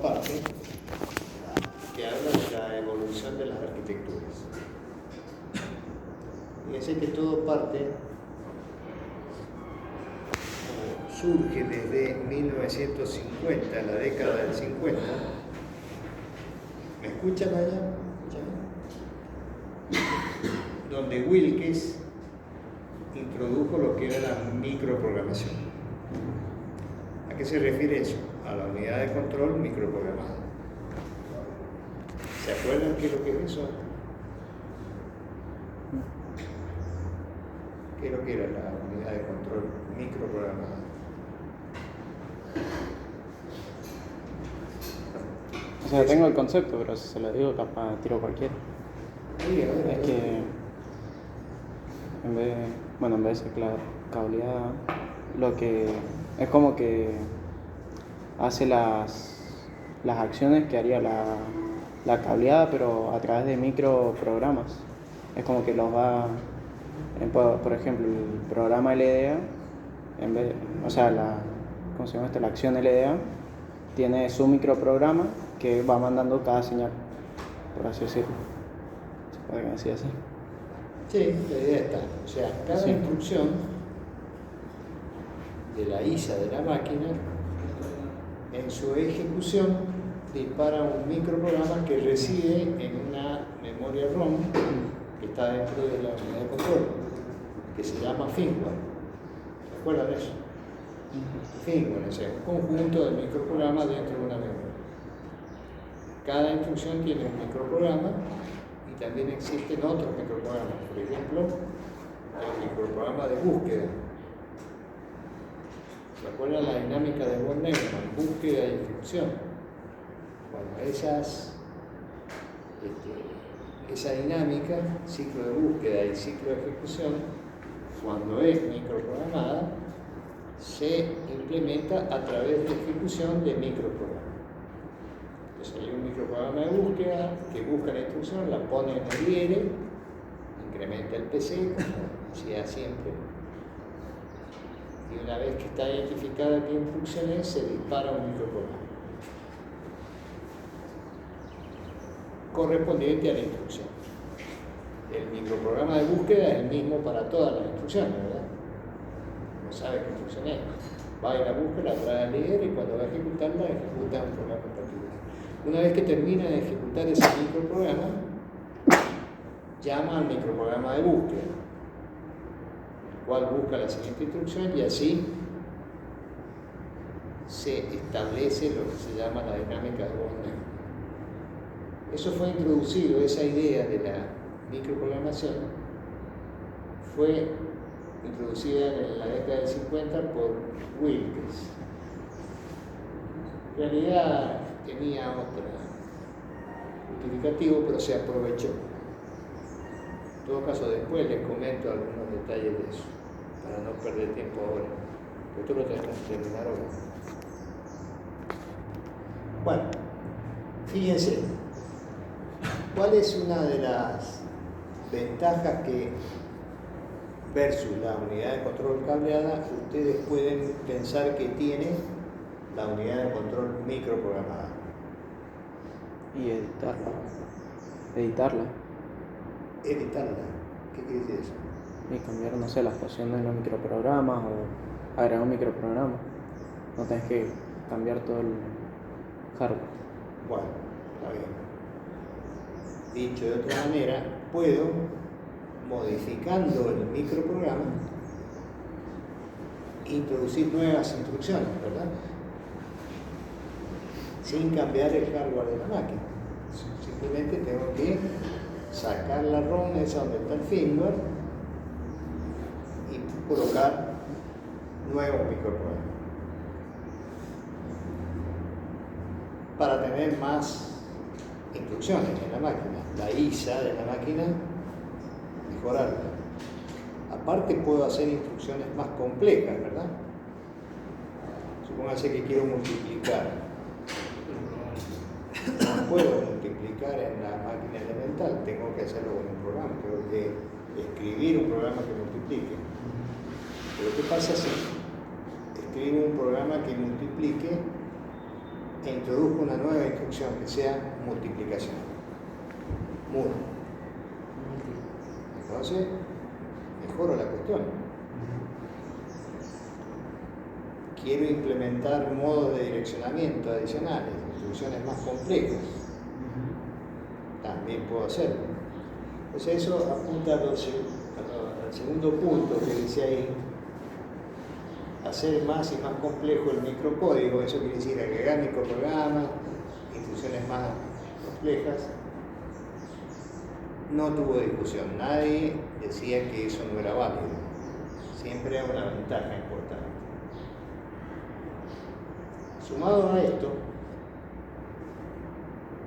parte que habla de la evolución de las arquitecturas. Fíjense que todo parte o surge desde 1950, la década del 50. ¿Me escuchan allá? Donde Wilkes introdujo lo que era la microprogramación. ¿A qué se refiere eso? A la unidad de control microprogramada. ¿Se acuerdan qué es lo que es eso? ¿Qué es lo que era la unidad de control microprogramada? O sea, tengo el concepto, pero si se lo digo, capaz tiro cualquiera. Es que en vez de ser cableada, lo que es como que hace las acciones que haría la cableada, pero a través de microprogramas. Es como que los va, por ejemplo, el programa LDA, ¿cómo se llama esto? La acción LDA tiene su microprograma que va mandando cada señal, por así decirlo. ¿Se puede decir así? Sí, la idea está. O sea, cada Sí. instrucción de la ISA de la máquina, en su ejecución, dispara un microprograma que reside en una memoria ROM que está dentro de la unidad de control, que se llama firmware. ¿Se acuerdan de eso? Firmware, o sea, un conjunto de microprogramas dentro de una memoria. Cada instrucción tiene un microprograma y también existen otros microprogramas. Por ejemplo, el microprograma de búsqueda. ¿Se acuerdan la dinámica de von Neumann? Búsqueda e instrucción. Bueno, esa dinámica, ciclo de búsqueda y ciclo de ejecución, cuando es microprogramada, se implementa a través de ejecución de microprogramas. Entonces hay un microprograma de búsqueda que busca la instrucción, la pone en el IR, incrementa el PC, como decía siempre, y una vez que está identificada qué instrucción es, se dispara un microprograma correspondiente a la instrucción. El microprograma de búsqueda es el mismo para todas las instrucciones, ¿verdad? No sabe qué instrucción es. Va y la busca, la trae al IR y cuando va a ejecutarla, ejecuta un programa en particular. Una vez que termina de ejecutar ese microprograma, llama al microprograma de búsqueda, el cual busca la siguiente instrucción y así se establece lo que se llama la dinámica de von Neumann. Eso fue introducido, esa idea de la microprogramación fue introducida en la década del 50 por Wilkes. En realidad tenía otro justificativo, pero se aprovechó. En todo caso, después les comento algunos detalles de eso, para no perder tiempo ahora. Esto lo tenemos que terminar ahora. Bueno, fíjense, ¿cuál es una de las ventajas que, versus la unidad de control cableada, ustedes pueden pensar que tiene la unidad de control microprogramada? Y editarla. Editarla. ¿Qué quiere decir eso? Y cambiar, no sé, la estación de los microprogramas o agregar un microprograma. No tenés que cambiar todo el hardware. Bueno, está bien. Dicho de otra manera, puedo, modificando el microprograma, introducir nuevas instrucciones, ¿verdad? Sin cambiar el hardware de la máquina. Simplemente tengo que sacar la ROM, esa donde está el firmware, y colocar nuevos microprogramas. Para tener más instrucciones en la máquina, la ISA de la máquina, mejorarla. Aparte puedo hacer instrucciones más complejas, ¿verdad? Supóngase que quiero multiplicar. No puedo multiplicar en la máquina elemental, tengo que hacerlo con un programa, tengo que escribir un programa que multiplique. Pero ¿qué pasa si escribo un programa que multiplique e introduzco una nueva instrucción que sea multiplicación. Mul. Entonces, mejoro la cuestión. Quiero implementar modos de direccionamiento adicionales, instrucciones más complejas. También puedo hacerlo. Pues eso apunta al segundo punto que dice ahí, hacer más y más complejo el microcódigo. Eso quiere decir agregar microprogramas, instrucciones más complejas. No tuvo discusión, nadie decía que eso no era válido. Siempre hay una ventaja importante. Sumado a esto,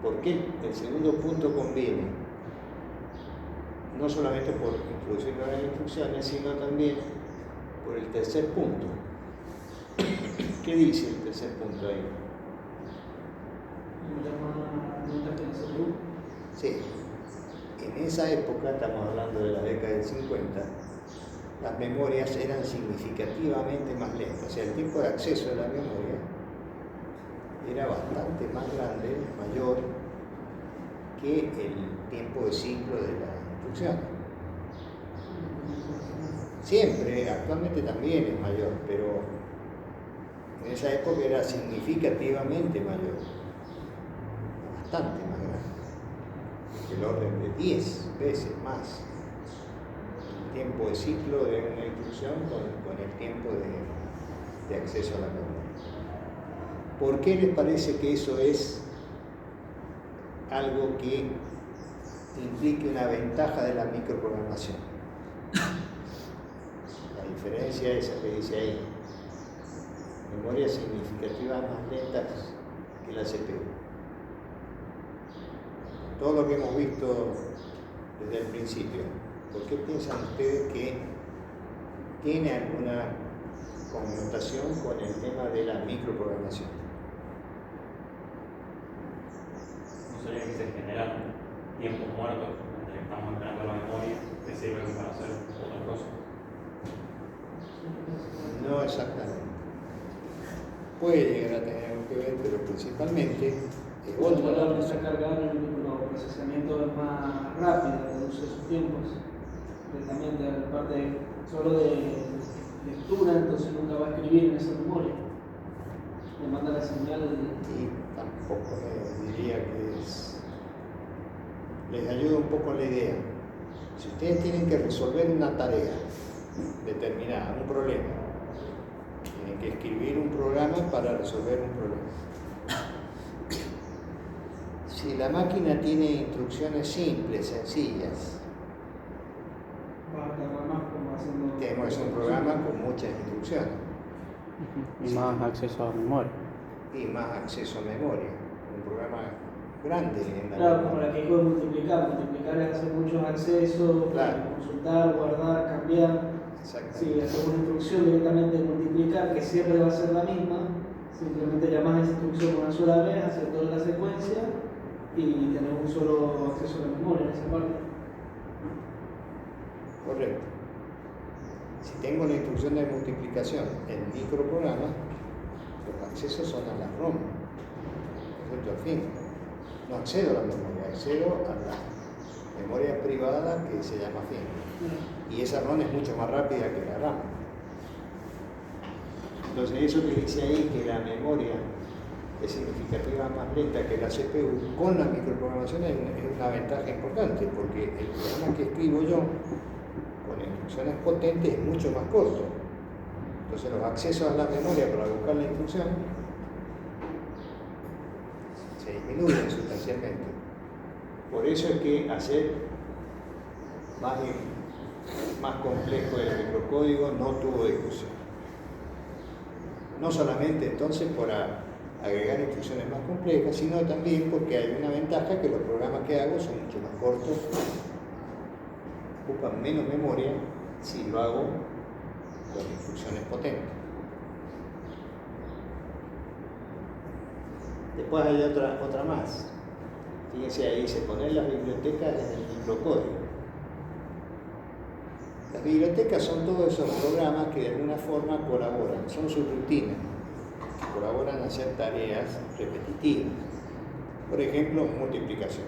¿por qué el segundo punto conviene? No solamente por introducir nuevas instrucciones, sino también por el tercer punto. ¿Qué dice el tercer punto ahí? Sí. En esa época, estamos hablando de la década del 50, las memorias eran significativamente más lentas. O sea, el tiempo de acceso a la memoria era bastante más grande, mayor, que el tiempo de ciclo de la instrucción. Siempre, actualmente también es mayor, pero en esa época era significativamente mayor, bastante más grande. El orden de 10 veces más el tiempo de ciclo de una instrucción con el tiempo de acceso a la memoria. ¿Por qué les parece que eso es algo que implique una ventaja de la microprogramación? La diferencia esa que dice ahí, memorias significativas más lentas que la CPU. Todo lo que hemos visto desde el principio, ¿por qué piensan ustedes que tiene alguna connotación con el tema de la microprogramación? ¿No sería que se generan tiempos muertos mientras estamos esperando la memoria que sirven para hacer otra cosa? No exactamente. Puede llegar a tener algo que ver, pero principalmente esa carga en el procesamiento es más rápida, reduce sus tiempos. Directamente, aparte solo de lectura, entonces nunca va a escribir en esa memoria. Le manda la señal. Y tampoco diría que es. Les ayuda un poco la idea. Si ustedes tienen que resolver una tarea determinada, un problema, tienen que escribir un programa para resolver un problema. Si la máquina tiene instrucciones simples, sencillas, tenemos que hacer un programa con muchas instrucciones. Y más acceso a memoria. Y más acceso a memoria. Un programa grande en la Claro, como la que puede multiplicar. Multiplicar es hacer muchos accesos, claro. Consultar, guardar, cambiar. Si hacemos una instrucción directamente de multiplicar, que siempre va a ser la misma, simplemente llamás a esa instrucción una sola vez, hacer toda la secuencia y tener un solo acceso a la memoria en esa parte. Correcto. Si tengo la instrucción de multiplicación en microprograma, los accesos son a la ROM, ¿cierto? Al fin. No accedo a la memoria, accedo a la memoria privada que se llama fin. Y esa ROM es mucho más rápida que la RAM. Entonces eso que dice ahí, que la memoria es significativa más lenta que la CPU, con la microprogramación es una ventaja importante, porque el programa que escribo yo, con instrucciones potentes, es mucho más corto. Entonces los accesos a la memoria para buscar la instrucción se disminuyen sustancialmente. Por eso es que hacer más complejo el microcódigo no tuvo discusión. No solamente entonces por agregar instrucciones más complejas, sino también porque hay una ventaja que los programas que hago son mucho más cortos, ocupan menos memoria si lo hago con instrucciones potentes. Después hay otra más. Fíjense ahí, se ponen las bibliotecas en el microcódigo. Las bibliotecas son todos esos programas que de alguna forma colaboran, son subrutinas. que colaboran a hacer tareas repetitivas. Por ejemplo, multiplicación.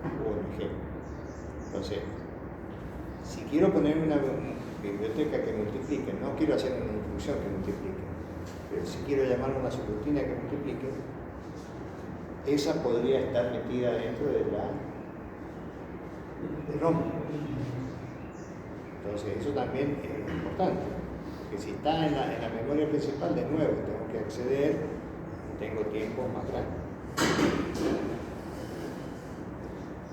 O un ejemplo. Entonces, si quiero poner una biblioteca que multiplique, no quiero hacer una instrucción que multiplique, pero si quiero llamar a una subrutina que multiplique, esa podría estar metida dentro de la ROM. Entonces, eso también es importante, porque si está en la memoria principal, de nuevo, tengo que acceder y tengo tiempos más grandes.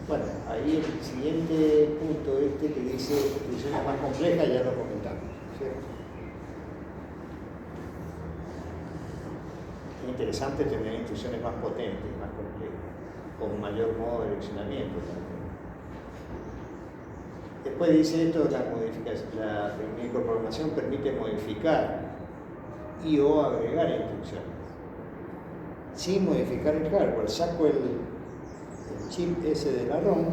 Bueno, ahí el siguiente punto que dice instrucciones más complejas, ya lo comentamos, ¿cierto? Es interesante tener instrucciones más potentes, más complejas, con mayor modo de direccionamiento también. Después dice esto, la microprogramación permite modificar y o agregar instrucciones sin modificar el hardware. Saco el chip ese de la ROM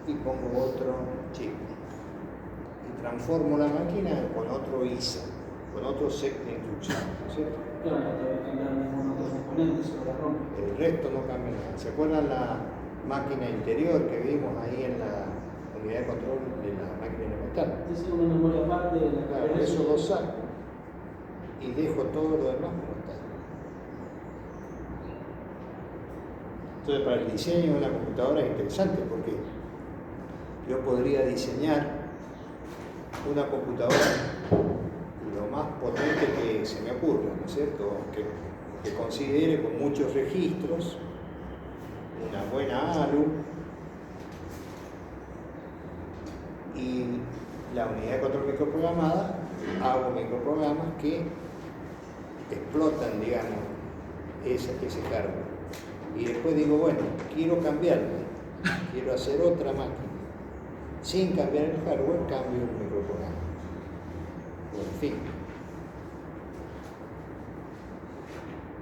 y pongo otro chip y transformo la máquina con otro ISA, con otro set de instrucciones, ¿cierto? Claro, no te va a cambiar ningún otro componente sobre la ROM. El resto no cambia nada. ¿Se acuerdan la máquina interior que vimos ahí en la unidad de control de la máquina elemental? Es una memoria aparte de la Claro, eso lo saco y dejo todo lo demás como está. Entonces, para el diseño de una computadora es interesante porque yo podría diseñar una computadora lo más potente que se me ocurra, ¿no es cierto? Que considere con muchos registros, una buena ALU y la unidad de control microprogramada, hago microprogramas que explotan, digamos, ese hardware. Y después digo, bueno, quiero cambiarme, quiero hacer otra máquina. Sin cambiar el hardware, cambio el microprograma. En fin.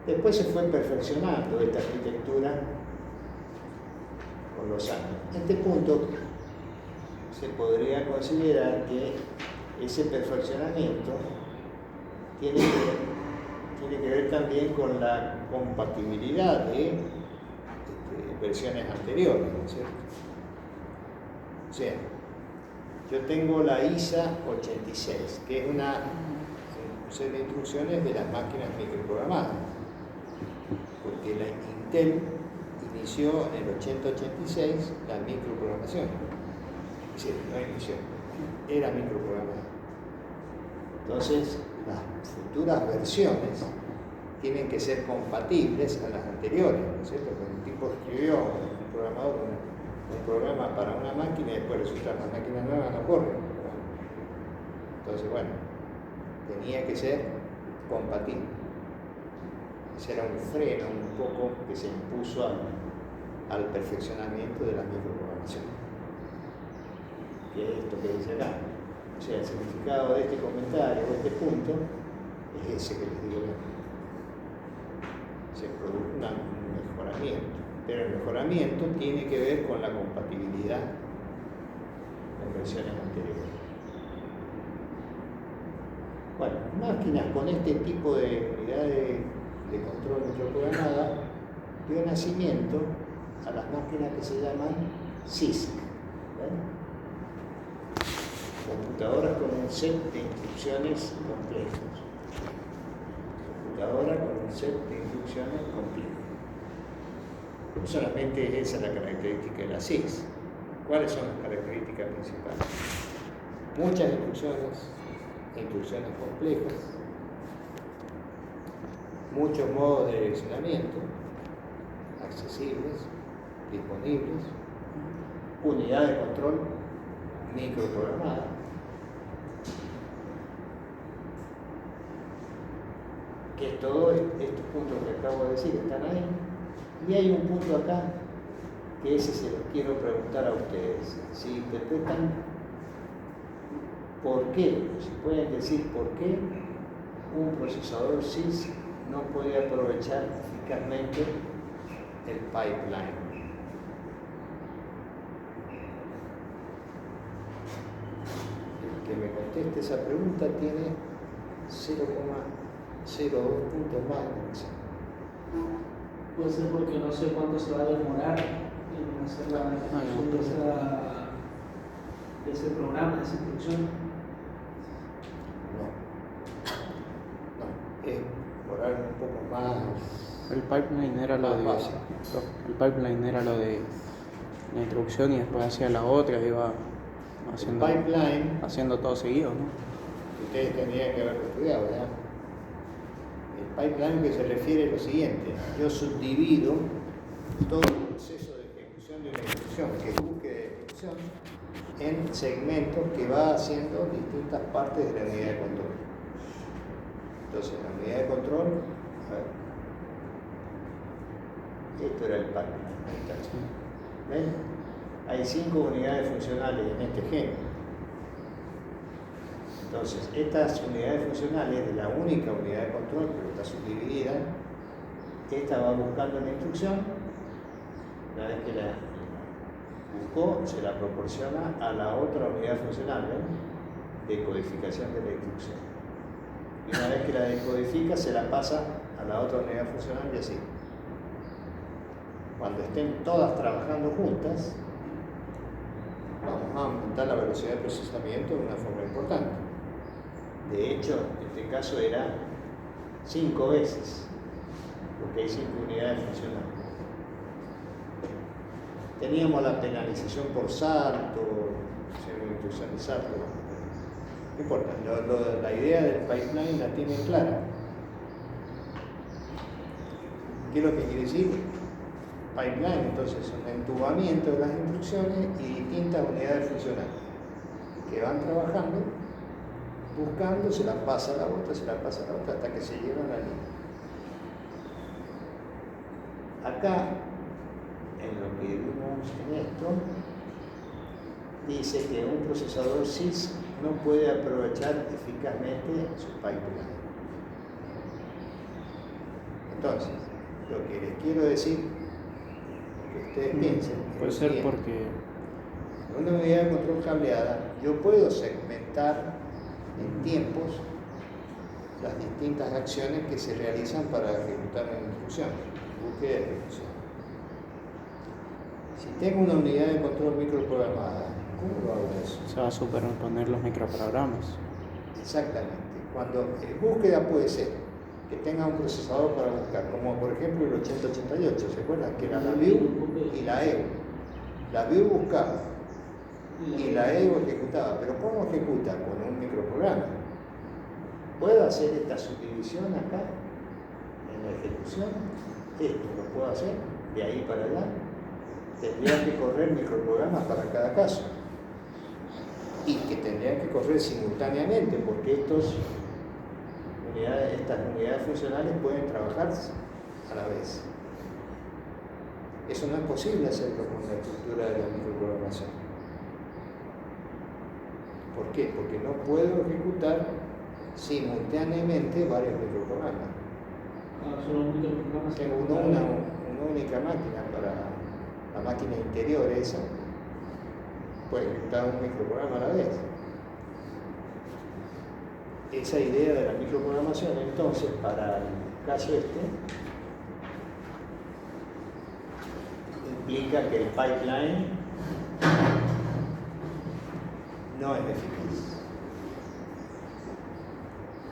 Después se fue perfeccionando esta arquitectura con los años. En este punto se podría considerar que ese perfeccionamiento tiene que ver también con la compatibilidad de versiones anteriores, ¿no es cierto? O sea, yo tengo la ISA 86, que es un set de instrucciones de las máquinas microprogramadas, porque la Intel inició en el 8086 la microprogramación. Es decir, no inició, era microprogramada. Entonces, las futuras versiones tienen que ser compatibles a las anteriores, ¿no es cierto? Cuando un tipo escribió, un programador, un programa para una máquina y después resulta que las máquinas nuevas no corren. Entonces, bueno, tenía que ser compatible. Ese era un freno un poco que se impuso al perfeccionamiento de la microprogramación. Que es esto que dice acá. O sea, el significado de este comentario, de este punto, es ese que les digo yo. Se produce un mejoramiento, pero el mejoramiento tiene que ver con la compatibilidad con versiones anteriores. Bueno, máquinas con este tipo de unidades de control microprogramada dio nacimiento a las máquinas que se llaman CISC, computadoras con un set de instrucciones complejas. Computadora con un set de instrucciones complejas. No solamente esa es la característica de la CISC. ¿Cuáles son las características principales? Muchas instrucciones complejas, muchos modos de direccionamiento accesibles, disponibles, unidad de control microprogramada, que todos estos puntos que acabo de decir están ahí, y hay un punto acá que ese se los quiero preguntar a ustedes, si interpretan por qué, si pueden decir por qué un procesador CISC no puede aprovechar eficazmente el pipeline. El que me conteste esa pregunta tiene 0,5 0,2 puntos más de conexión. Puede ser porque no sé cuánto se va a demorar en hacer la ejecución de ese programa, de esa instrucción. No, es por algo un poco más. El pipeline era lo de. Básico. El pipeline era lo de la introducción y después hacía la otra, iba haciendo, Pipeline, haciendo todo seguido, ¿no? ustedes tendrían que haberlo estudiado, ¿verdad? El pipeline que se refiere a lo siguiente: yo subdivido todo el proceso de ejecución de una instrucción, que es búsqueda de ejecución, en segmentos que va haciendo distintas partes de la unidad de control. Entonces, la unidad de control, a ver, esto era el pipeline. ¿Ven? Hay 5 unidades funcionales en este ejemplo. Entonces, estas unidades funcionales de la única unidad de control, pero está subdividida, esta va buscando la instrucción, una vez que la buscó, se la proporciona a la otra unidad funcional, ¿ven? De codificación de la instrucción. Y una vez que la decodifica, se la pasa a la otra unidad funcional y así. Cuando estén todas trabajando juntas, vamos a aumentar la velocidad de procesamiento de una forma importante. De hecho, en este caso era 5 veces, porque hay 5 unidades funcionales. Teníamos la penalización por salto, una instrucción de salto, no importa, la idea del pipeline la tienen clara. ¿Qué es lo que quiere decir? Pipeline, entonces, un entubamiento de las instrucciones y distintas unidades funcionales que van trabajando, buscando, se la pasa a la otra, se la pasa a la otra, hasta que se llegan a la línea. Acá, en lo que vimos en esto, dice que un procesador CISC no puede aprovechar eficazmente su pipeline. Entonces, lo que les quiero decir, que ustedes piensen, Puede ser porque en una unidad de control cableada yo puedo segmentar en tiempos las distintas acciones que se realizan para ejecutar una instrucción, búsqueda de ejecución. Si tengo una unidad de control microprogramada, ¿cómo lo hago eso? se va a superponer los microprogramas. Exactamente. Cuando búsqueda puede ser que tenga un procesador para buscar, como por ejemplo el 8088, ¿se acuerdan? Que era la VIEW y la EVO. La VIEW buscaba y la EVO ejecutaba, pero ¿cómo ejecuta? Con un microprograma. ¿Puedo hacer esta subdivisión acá en la ejecución? Esto lo puedo hacer de ahí para allá. Tendría que correr microprogramas para cada caso y que tendrían que correr simultáneamente, porque estas unidades funcionales pueden trabajar a la vez. Eso no es posible hacerlo con la estructura de la microprogramación. ¿Por qué? Porque no puedo ejecutar simultáneamente varios microprogramas. Solo un microprograma. Tengo una única máquina para la máquina interior esa, puede ejecutar un microprograma a la vez. Esa idea de la microprogramación, entonces, para el caso este, implica que el pipeline no es eficaz.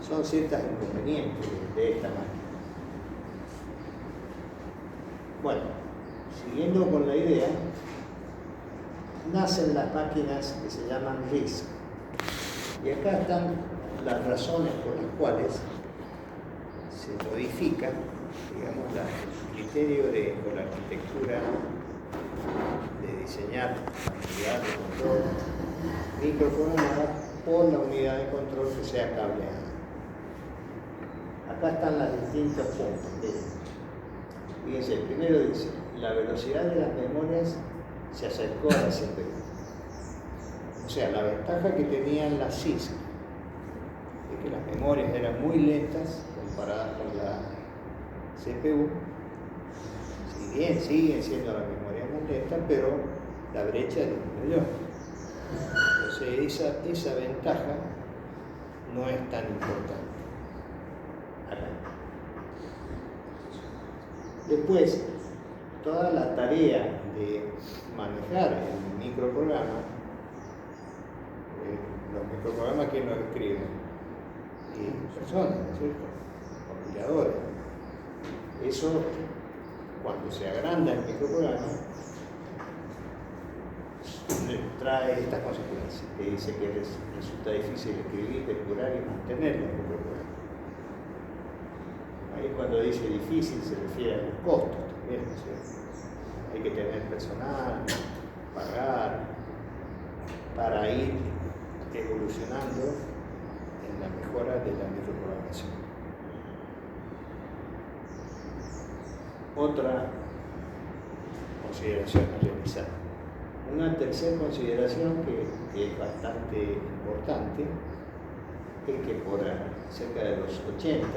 Son ciertos inconvenientes de esta máquina. Bueno, siguiendo con la idea, nacen las máquinas que se llaman RISC. Y acá están las razones por las cuales se modifica, digamos, el criterio o la arquitectura de diseñar la unidad de control microprogramada por la unidad de control que sea cableada. Acá están los distintos puntos. Fíjense, primero dice, la velocidad de las memorias se acercó a la CPU. O sea, la ventaja que tenían las CISC es que las memorias eran muy lentas comparadas con la CPU. Si bien siguen siendo las memorias muy lentas, pero la brecha disminuyó. Entonces esa ventaja no es tan importante. acá. Después, toda la tarea de manejar el microprograma, los microprogramas, ¿quién los escribe? Y personas, ¿no es cierto? Compiladores. Eso, cuando se agranda el microprograma, trae estas consecuencias, que dice que resulta difícil escribir, depurar y mantener el microprograma. Ahí cuando dice difícil se refiere a los costos también, ¿no es cierto? Hay que tener personal, pagar, para ir evolucionando en la mejora de la microprogramación. Otra consideración a realizar. Una tercera consideración que es bastante importante es que por cerca de los 80,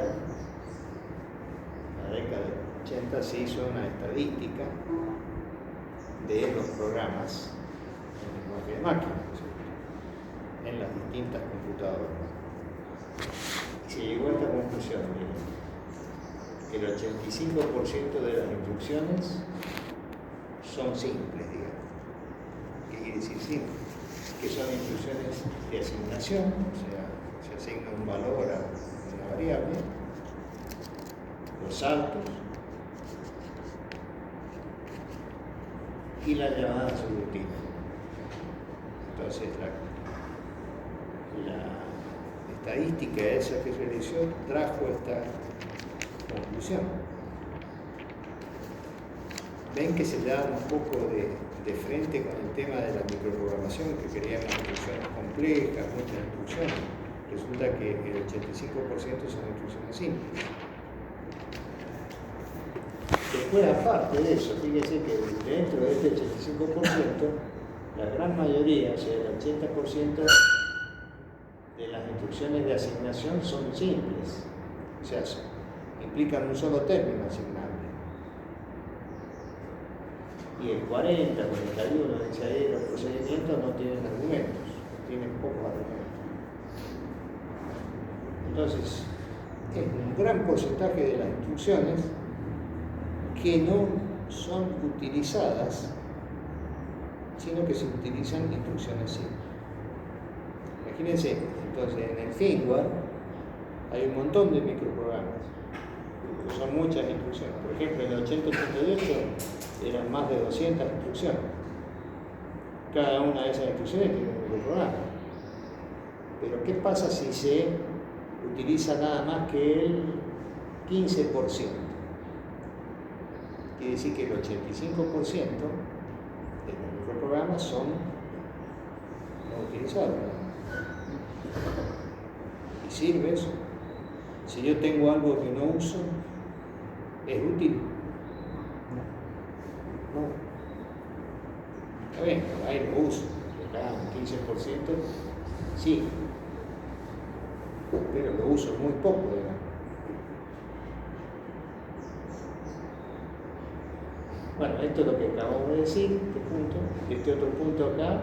la década de los 80, se hizo una estadística de los programas en lenguaje de máquina, en las distintas computadoras. Y se llegó a esta conclusión: que el 85% de las instrucciones son simples, digamos. ¿Qué quiere decir simple? Que son instrucciones de asignación, o sea, se asigna un valor a una variable, los saltos y la llamada subrutina. Entonces, la estadística esa que realizó trajo esta conclusión. Ven que se da un poco de frente con el tema de la microprogramación, que queríamos instrucciones complejas, muchas instrucciones. Resulta que el 85% son instrucciones simples. Después, aparte de eso, fíjese que dentro de este 85%, la gran mayoría, o sea, el 80% de las instrucciones de asignación son simples, o sea, implican un solo término asignable. Y el 40, 41, dice ahí, los procedimientos no tienen argumentos, tienen pocos argumentos. Entonces, es un gran porcentaje de las instrucciones que no son utilizadas, sino que se utilizan instrucciones simples. Imagínense, entonces en el firmware hay un montón de microprogramas, son muchas instrucciones. Por ejemplo, en el 8088 eran más de 200 instrucciones. Cada una de esas instrucciones tiene un microprograma. Pero ¿qué pasa si se utiliza nada más que el 15%? Quiere decir que el 85% de los microprogramas son no utilizables. ¿Y sirve eso? Si yo tengo algo que no uso, ¿es útil? No. Está bien, ahí lo uso. Acá un 15%, sí. Pero lo uso muy poco, digamos. Bueno, esto es lo que acabamos de decir, este punto. Este otro punto acá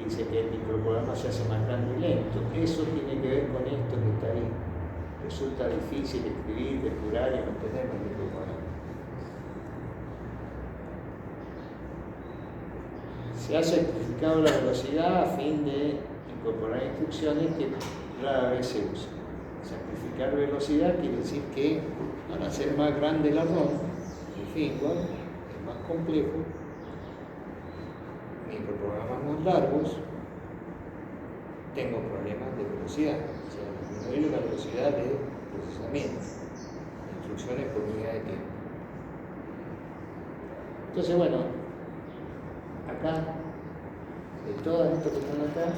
dice que el microprograma se hace más grande y lento. Eso tiene que ver con esto que está ahí. Resulta difícil escribir, depurar y mantener el microprograma. Se ha sacrificado la velocidad a fin de incorporar instrucciones que rara vez se usan. Sacrificar velocidad quiere decir que al hacer más grande la ROM, el firmware es más complejo, microprogramas más largos, tengo problemas de velocidad, o sea, disminuir la velocidad de procesamiento, instrucciones por unidad de tiempo. Entonces, bueno, acá, de todas estas que están acá,